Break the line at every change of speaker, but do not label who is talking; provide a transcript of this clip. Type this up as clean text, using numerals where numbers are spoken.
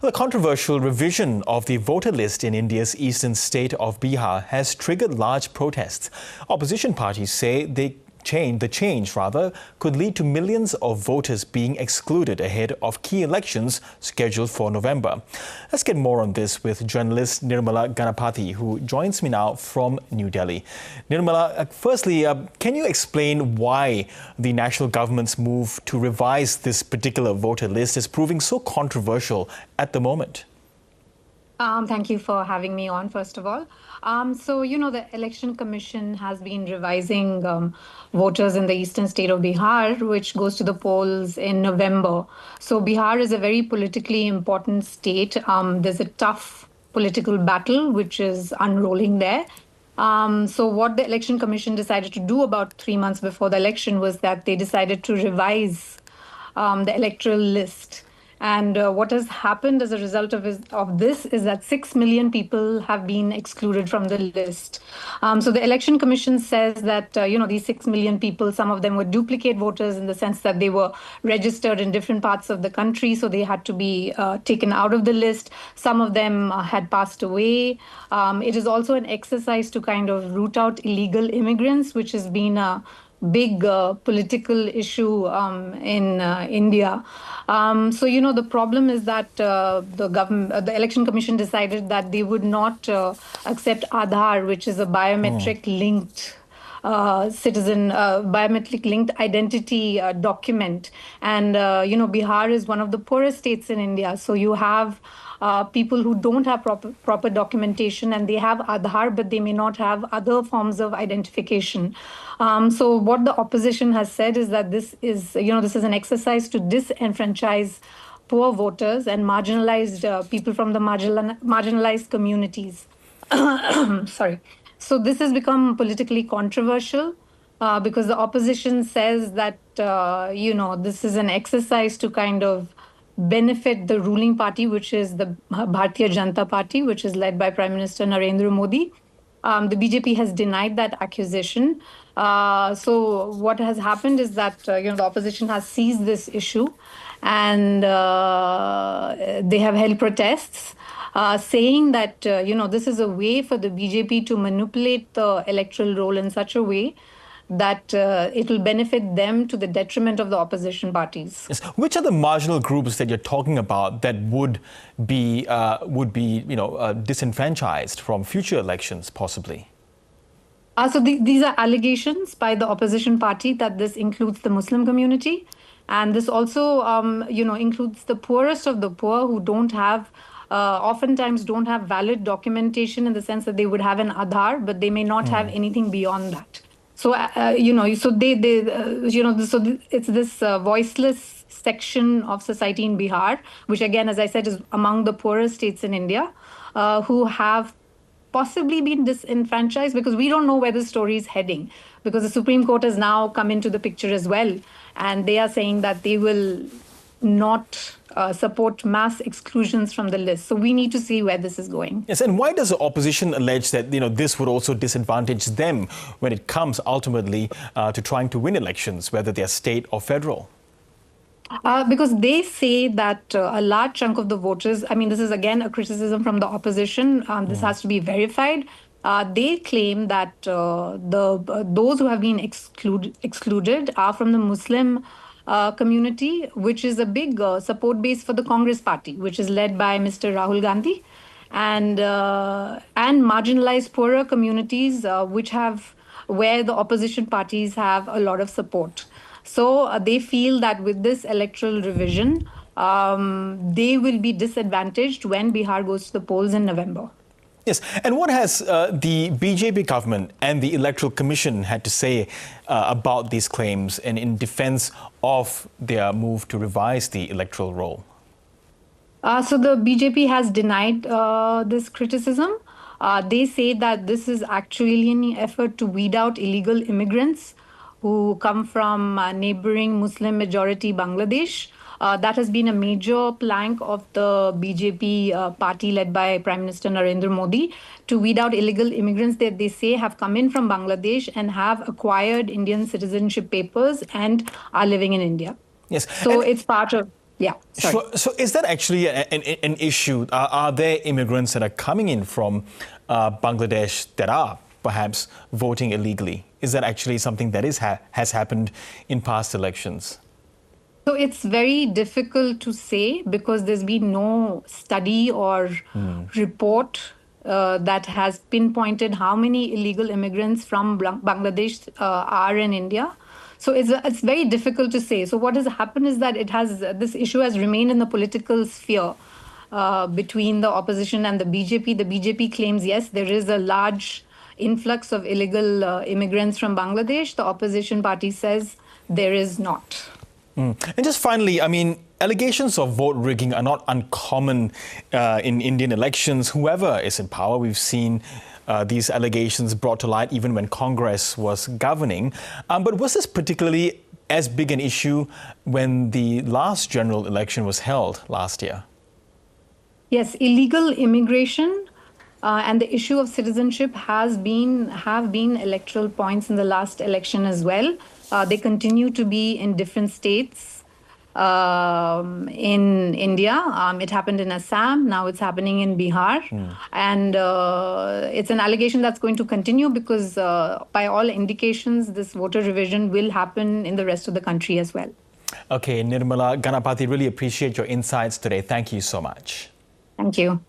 The controversial revision of the voter list in India's eastern state of Bihar has triggered large protests. Opposition parties say the change could lead to millions of voters being excluded ahead of key elections scheduled for November. Let's get more on this with journalist Nirmala Ganapathy, who joins me now from New Delhi. Nirmala, firstly, can you explain why the national government's move to revise this particular voter list is proving so controversial at the moment?
Thank you for having me on, first of all. The Election Commission has been revising voters in the eastern state of Bihar, which goes to the polls in November. So Bihar is a very politically important state. There's a tough political battle which is unrolling there. So what the Election Commission decided to do about 3 months before the election was that they decided to revise the electoral list. And what has happened as a result of this is that 6 million people have been excluded from the list. So the Election Commission says that, these 6 million people, some of them were duplicate voters in the sense that they were registered in different parts of the country, so they had to be taken out of the list. Some of them had passed away. It is also an exercise to kind of root out illegal immigrants, which has been a big political issue in India. The problem is that the Election Commission decided that they would not accept Aadhaar, which is a biometric linked biometric linked identity document. And, Bihar is one of the poorest states in India. So you have people who don't have proper documentation, and they have Aadhaar, but they may not have other forms of identification. So what the opposition has said is that this is an exercise to disenfranchise poor voters and marginalized people from the marginalized communities. Sorry. So this has become politically controversial because the opposition says that, this is an exercise to kind of benefit the ruling party, which is the Bharatiya Janata Party, which is led by Prime Minister Narendra Modi. The BJP has denied that accusation. So what has happened is that, the opposition has seized this issue, and they have held protests saying that, this is a way for the BJP to manipulate the electoral roll in such a way that it will benefit them to the detriment of the opposition parties.
Yes. Which are the marginal groups that you're talking about that would be disenfranchised from future elections, possibly?
These are allegations by the opposition party that this includes the Muslim community, and this also, includes the poorest of the poor who don't have. Oftentimes don't have valid documentation in the sense that they would have an Aadhaar, but they may not have anything beyond that. So, it's this voiceless section of society in Bihar, which again, as I said, is among the poorest states in India, who have possibly been disenfranchised, because we don't know where the story is heading, because the Supreme Court has now come into the picture as well, and they are saying that they will not support mass exclusions from the list. So we need to see where this is going.
Yes, and why does the opposition allege that this would also disadvantage them when it comes ultimately to trying to win elections, whether they're state or federal?
Because they say that a large chunk of the voters, this is again a criticism from the opposition, this has to be verified. They claim that those who have been excluded are from the Muslim community, which is a big support base for the Congress party, which is led by Mr. Rahul Gandhi, and marginalized poorer communities, where the opposition parties have a lot of support. So they feel that with this electoral revision, they will be disadvantaged when Bihar goes to the polls in November.
Yes, and what has the BJP government and the Electoral Commission had to say about these claims and in defense of their move to revise the electoral roll?
So the BJP has denied this criticism. They say that this is actually an effort to weed out illegal immigrants who come from neighboring Muslim-majority Bangladesh. That has been a major plank of the BJP party led by Prime Minister Narendra Modi, to weed out illegal immigrants that they say have come in from Bangladesh and have acquired Indian citizenship papers and are living in India.
Yes.
So it's part of... Yeah, sorry.
So is that actually an issue? Are there immigrants that are coming in from Bangladesh that are perhaps voting illegally? Is that actually something that has happened in past elections?
So it's very difficult to say because there's been no study or report that has pinpointed how many illegal immigrants from Bangladesh are in India. So it's very difficult to say. So what has happened is that this issue has remained in the political sphere between the opposition and the BJP. The BJP claims, yes, there is a large influx of illegal immigrants from Bangladesh. The opposition party says there is not.
And just finally, I mean, allegations of vote rigging are not uncommon in Indian elections. Whoever is in power, we've seen these allegations brought to light even when Congress was governing. But was this particularly as big an issue when the last general election was held last year?
Yes, illegal immigration and the issue of citizenship have been electoral points in the last election as well. They continue to be in different states in India. It happened in Assam. Now it's happening in Bihar. And it's an allegation that's going to continue because by all indications, this voter revision will happen in the rest of the country as well.
Okay, Nirmala Ganapathy, really appreciate your insights today. Thank you so much.
Thank you.